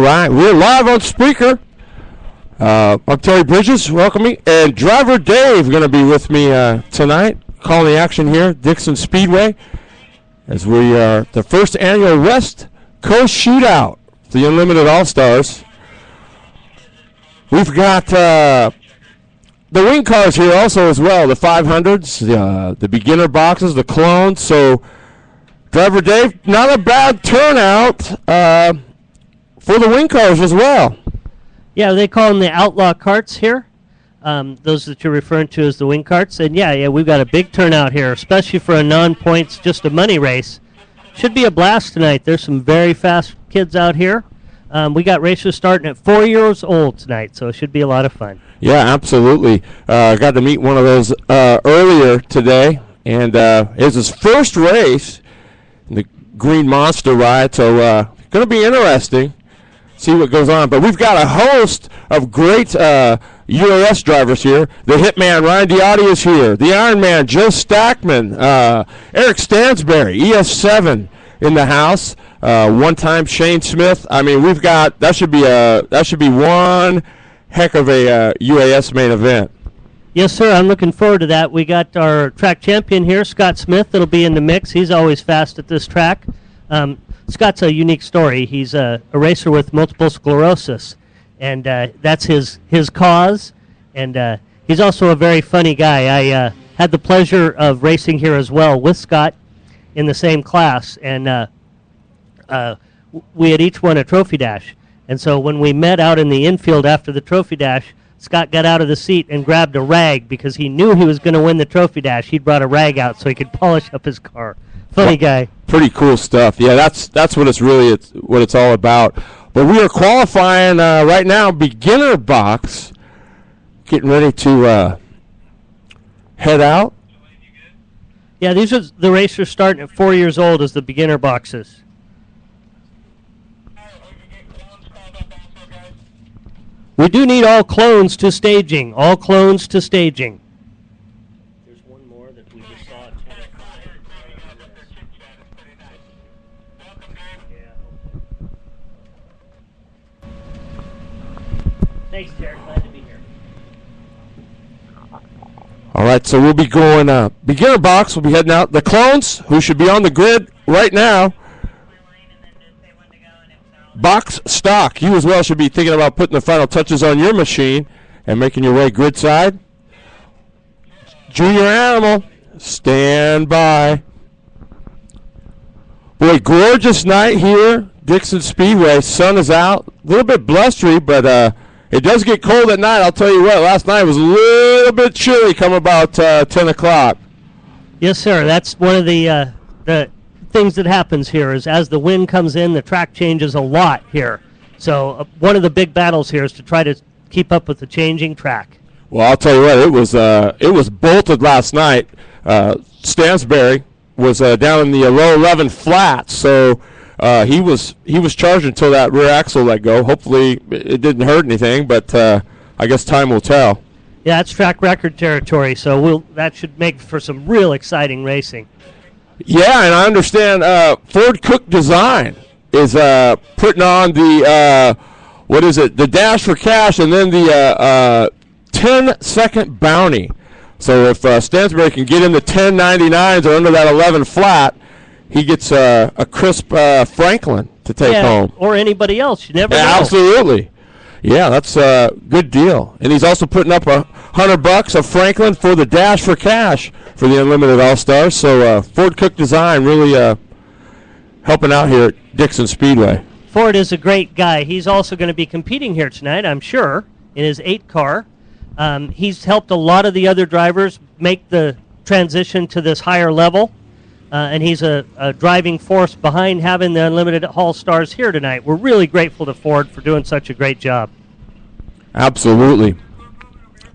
right, we're live on Spreaker. I'm Terry Bridges, welcoming, and driver Dave going to be with me tonight, calling the action here, Dixon Speedway, as we are the first annual West Coast Shootout, the Unlimited All-Stars. We've got the wing cars here also as well, the 500s, the beginner boxes, the clones. So, driver Dave, not a bad turnout for the wing cars as well. Yeah, they call them the outlaw carts here. Those that you're referring to as the wing carts. And yeah, we've got a big turnout here, especially for a non-points, just a money race. Should be a blast tonight. There's some very fast kids out here. We got racers starting at 4 years old tonight, so it should be a lot of fun. Yeah, absolutely. Got to meet one of those earlier today, and it's his first race in the Green Monster ride, so going to be interesting. See what goes on. But we've got a host of great UAS drivers here. The Hitman, Ryan Diotti, is here. The Ironman, Joe Stackman. Eric Stansberry, ES7 in the house. One-time Shane Smith. I mean, we've got, that should be one heck of a UAS main event. Yes, sir. I'm looking forward to that. We got our track champion here, Scott Smith, that'll be in the mix. He's always fast at this track. Scott's a unique story. He's a racer with multiple sclerosis, and that's his cause. And he's also a very funny guy. I had the pleasure of racing here as well with Scott in the same class, and we had each won a trophy dash. And so when we met out in the infield after the trophy dash, Scott got out of the seat and grabbed a rag because he knew he was going to win the trophy dash. He'd brought a rag out so he could polish up his car. Funny guy. Pretty cool stuff. Yeah, that's what it's all about. But we are qualifying right now, beginner box, getting ready to head out. Yeah, these are the racers starting at 4 years old as the beginner boxes. We do need all clones to staging. All clones to staging. There's one more that we just saw at 10 o'clock. Thanks, Derek. Glad to be here. All right, so we'll be going beginner box. We'll be heading out. The clones, who should be on the grid right now. Box stock. You as well should be thinking about putting the final touches on your machine and making your way grid side. Junior Animal, stand by. Boy, gorgeous night here, Dixon Speedway. Sun is out. A little bit blustery, but it does get cold at night. I'll tell you what, last night was a little bit chilly come about 10 o'clock. Yes, sir. That's one of the things that happens here is as the wind comes in, the track changes a lot here. So one of the big battles here is to try to keep up with the changing track. Well, I'll tell you what, it was bolted last night. Stansberry was down in the low 11 flats, so he was charged until that rear axle let go. Hopefully it didn't hurt anything, but I guess time will tell. Yeah, it's track record territory, so that should make for some real exciting racing. Yeah, and I understand Ford Cook Design is putting on the, the Dash for Cash and then the 10-second bounty. So if Stansberry can get in the 10.99s or under that 11 flat, he gets a crisp Franklin to take home. Or anybody else. You never know. Absolutely. Yeah, that's a good deal. And he's also putting up $100 of Franklin for the Dash for Cash for the Unlimited All-Stars. So Ford Cook Design really helping out here at Dixon Speedway. Ford is a great guy. He's also going to be competing here tonight, I'm sure, in his 8 car. He's helped a lot of the other drivers make the transition to this higher level. And he's a driving force behind having the Unlimited All-Stars here tonight. We're really grateful to Ford for doing such a great job. Absolutely.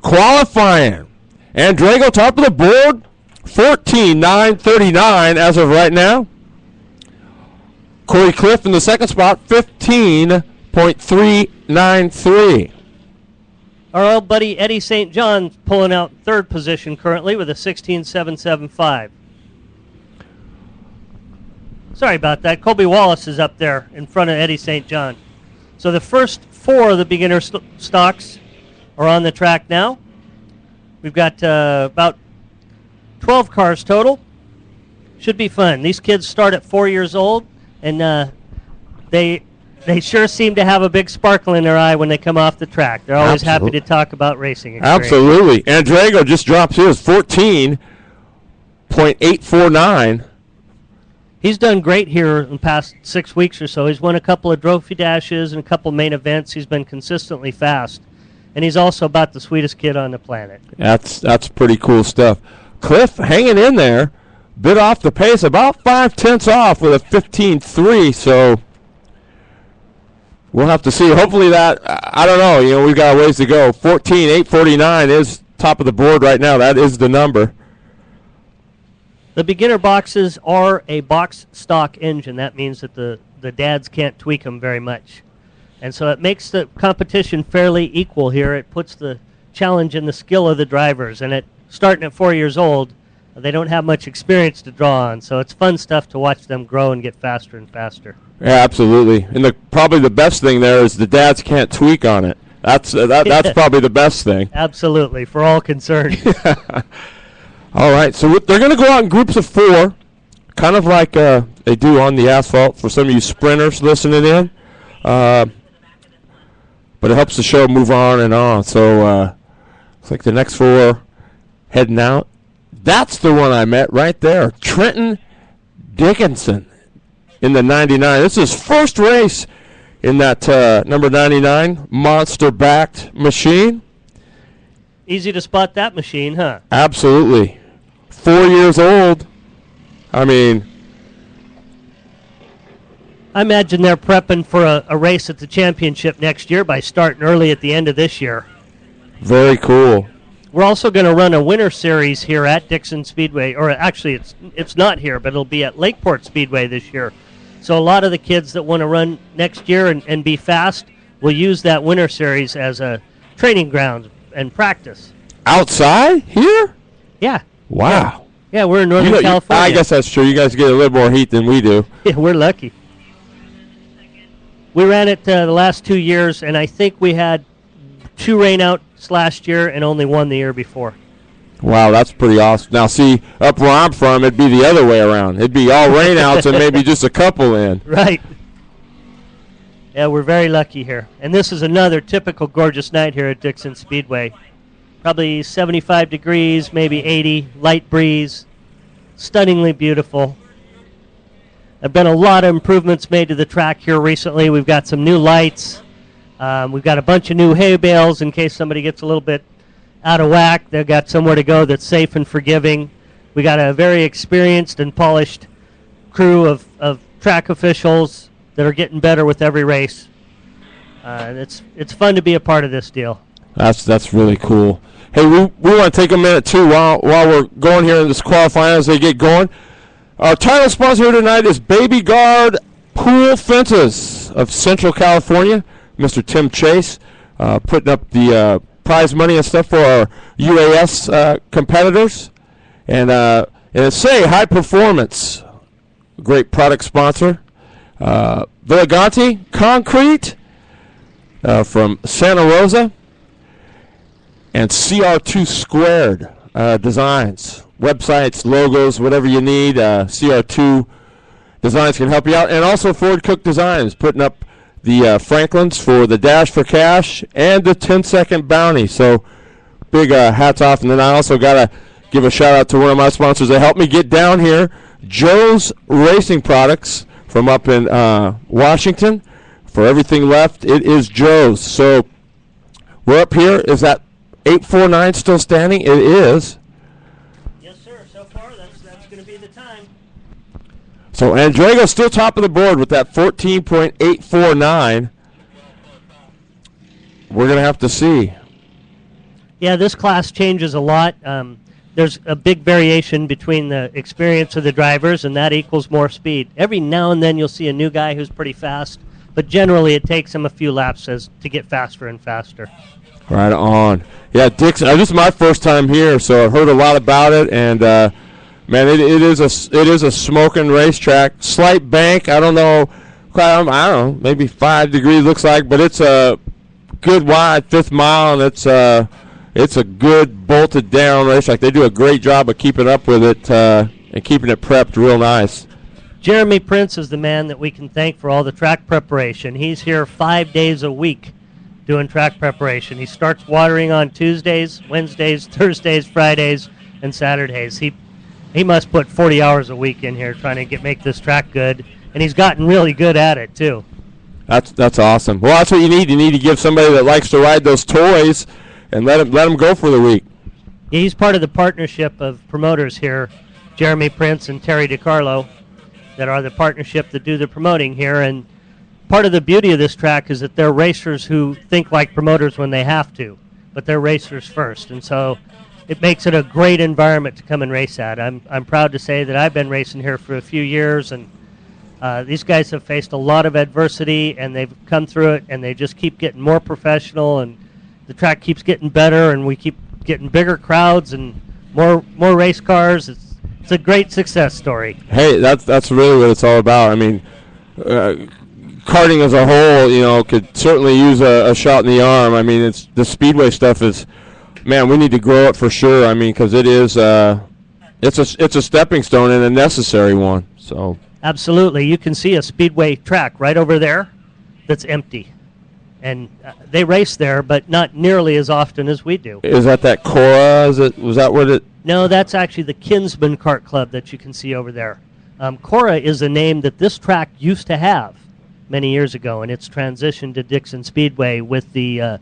Qualifying. Andrago top of the board, 14.939 as of right now. Corey Cliff in the second spot, 15.393. Our old buddy Eddie St. John pulling out third position currently with a 16.775. Sorry about that. Colby Wallace is up there in front of Eddie St. John. So the first 4 of the beginner stocks are on the track now. We've got about 12 cars total. Should be fun. These kids start at 4 years old, and they sure seem to have a big sparkle in their eye when they come off the track. They're always happy to talk about racing experience. Absolutely. Andrego just drops his 14.849. He's done great here in the past 6 weeks or so. He's won a couple of trophy dashes and a couple main events. He's been consistently fast. And he's also about the sweetest kid on the planet. That's pretty cool stuff. Cliff hanging in there, bit off the pace, about 5/10 off with a 15.3, so we'll have to see. Hopefully that, I don't know, we've got a ways to go. 14.849 is top of the board right now. That is the number. The beginner boxes are a box stock engine. That means that the dads can't tweak them very much. And so it makes the competition fairly equal here. It puts the challenge in the skill of the drivers. And starting at 4 years old, they don't have much experience to draw on. So it's fun stuff to watch them grow and get faster and faster. Yeah, absolutely. And probably the best thing there is the dads can't tweak on it. That's probably the best thing. Absolutely, for all concerned. All right, so they're going to go out in groups of 4, kind of like they do on the asphalt for some of you sprinters listening in. But it helps the show move on and on. So it's like the next 4 heading out. That's the one I met right there, Trenton Dickinson in the 99. This is his first race in that number 99 monster-backed machine. Easy to spot that machine, huh? Absolutely. 4 years old. I imagine they're prepping for a race at the championship next year by starting early at the end of this year. Very cool. We're also going to run a winter series here at Dixon Speedway, or actually it's not here, but it'll be at Lakeport Speedway this year. So a lot of the kids that want to run next year and be fast will use that winter series as a training ground and practice. Outside here? Yeah. Wow. Yeah, we're in Northern California. I guess that's true. You guys get a little more heat than we do. Yeah, we're lucky. We ran it the last 2 years, and I think we had 2 rainouts last year and only 1 the year before. Wow, that's pretty awesome. Now, see, up where I'm from, it'd be the other way around. It'd be all rainouts and maybe just a couple in. Right. Yeah, we're very lucky here. And this is another typical gorgeous night here at Dixon Speedway. Probably 75 degrees, maybe 80, light breeze. Stunningly beautiful. There have been a lot of improvements made to the track here recently. We've got some new lights. We've got a bunch of new hay bales in case somebody gets a little bit out of whack. They've got somewhere to go that's safe and forgiving. We got a very experienced and polished crew of track officials that are getting better with every race. It's fun to be a part of this deal. That's really cool. Hey, we want to take a minute, too, while we're going here in this qualifying as they get going. Our title sponsor here tonight is Baby Guard Pool Fences of Central California. Mr. Tim Chase putting up the prize money and stuff for our UAS competitors. And say high performance, great product sponsor. Villaganti Concrete from Santa Rosa. And CR2 Squared Designs. Websites, logos, whatever you need. CR2 Designs can help you out. And also Ford Cook Designs putting up the Franklins for the Dash for Cash and the 10-second bounty. So big hats off. And then I also got to give a shout out to one of my sponsors that helped me get down here, Joe's Racing Products from up in Washington. For everything left, it is Joe's. So we're up here. Is that 849 still standing? It is. Yes, sir. So far, that's going to be the time. So Andrego still top of the board with that 14.849. We're going to have to see. Yeah, this class changes a lot. There's a big variation between the experience of the drivers, and that equals more speed. Every now and then you'll see a new guy who's pretty fast, but generally it takes him a few laps to get faster and faster. Right on. Yeah, Dixon, this is my first time here, so I've heard a lot about it, and man, it is a smoking racetrack. Slight bank. I don't know. Of I don't know, maybe 5 degrees looks like, but it's a good wide 5th mile, and it's a good bolted down racetrack. They do a great job of keeping up with it and keeping it prepped real nice. Jeremy Prince is the man that we can thank for all the track preparation. He's here 5 days a week doing track preparation. He starts watering on Tuesdays, Wednesdays, Thursdays, Fridays, and Saturdays. He must put 40 hours a week in here trying to make this track good, and he's gotten really good at it too. That's awesome. Well, that's what you need. You need to give somebody that likes to ride those toys and let him go for the week. Yeah, he's part of the partnership of promoters here, Jeremy Prince and Terry DiCarlo, that are the partnership that do the promoting here. And part of the beauty of this track is that they're racers who think like promoters when they have to, but they're racers first. And so it makes it a great environment to come and race at. I'm proud to say that I've been racing here for a few years, and these guys have faced a lot of adversity, and they've come through it, and they just keep getting more professional, and the track keeps getting better, and we keep getting bigger crowds and more race cars. It's a great success story. Hey, that's really what it's all about. I mean, karting as a whole, could certainly use a shot in the arm. I mean, it's the speedway stuff is, man, we need to grow it for sure. I mean, because it is, it's a stepping stone and a necessary one. So absolutely, you can see a speedway track right over there that's empty, and they race there, but not nearly as often as we do. Is that Cora? Was that what it? No, that's actually the Kinsman Kart Club that you can see over there. Cora is a name that this track used to have many years ago, and it's transitioned to Dixon Speedway with the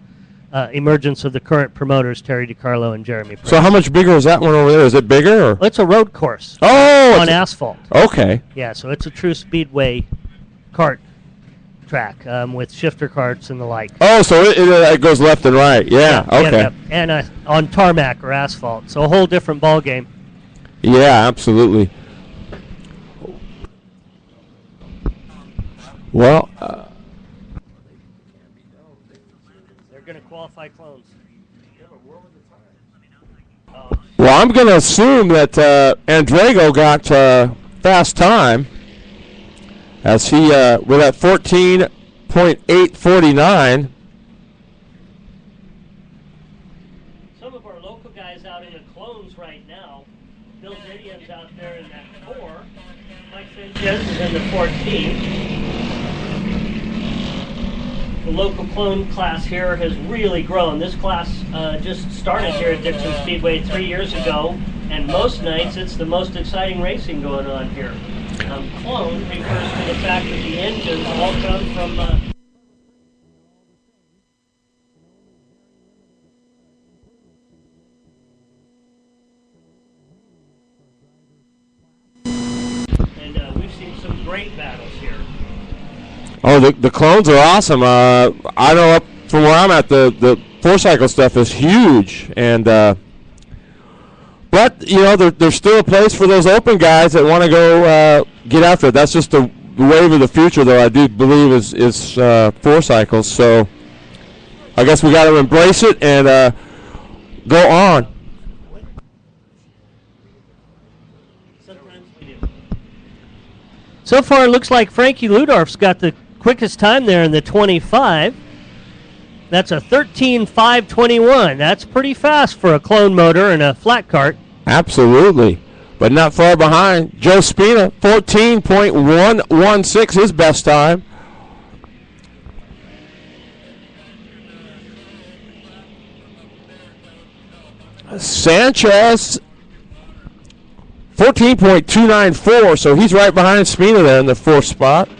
emergence of the current promoters, Terry DiCarlo and Jeremy Prince. So how much bigger is that one over there? Is it bigger? Or? Well, it's a road course on asphalt. Okay. Yeah, so it's a true speedway kart track with shifter karts and the like. Oh, so it goes left and right. Yeah, okay. Yeah, and on tarmac or asphalt. So a whole different ball game. Yeah, absolutely. Well, they're going to qualify clones. Well, I'm going to assume that Andrego got fast time, as he with that 14.849. Some of our local guys out in the clones right now. Bill Gideon's out there in that 4. Mike Sanchez is in the 14. The local clone class here has really grown. This class just started here at Dixon Speedway 3 years ago, and most nights it's the most exciting racing going on here. Clone refers to the fact that the engines all come from and we've seen some great battles here. Oh, the clones are awesome. I know up from where I'm at, the 4-cycle stuff is huge, and but there's still a place for those open guys that want to go get after it. That's just the wave of the future, though. I do believe is 4-cycles. So I guess we got to embrace it and go on. So far, it looks like Frankie Ludorf's got the quickest time there in the 25. That's a 13.521. That's pretty fast for a clone motor and a flat cart. Absolutely, but not far behind. Joe Spina, 14.116, his best time. Sanchez, 14.294, so he's right behind Spina there in the 4th spot.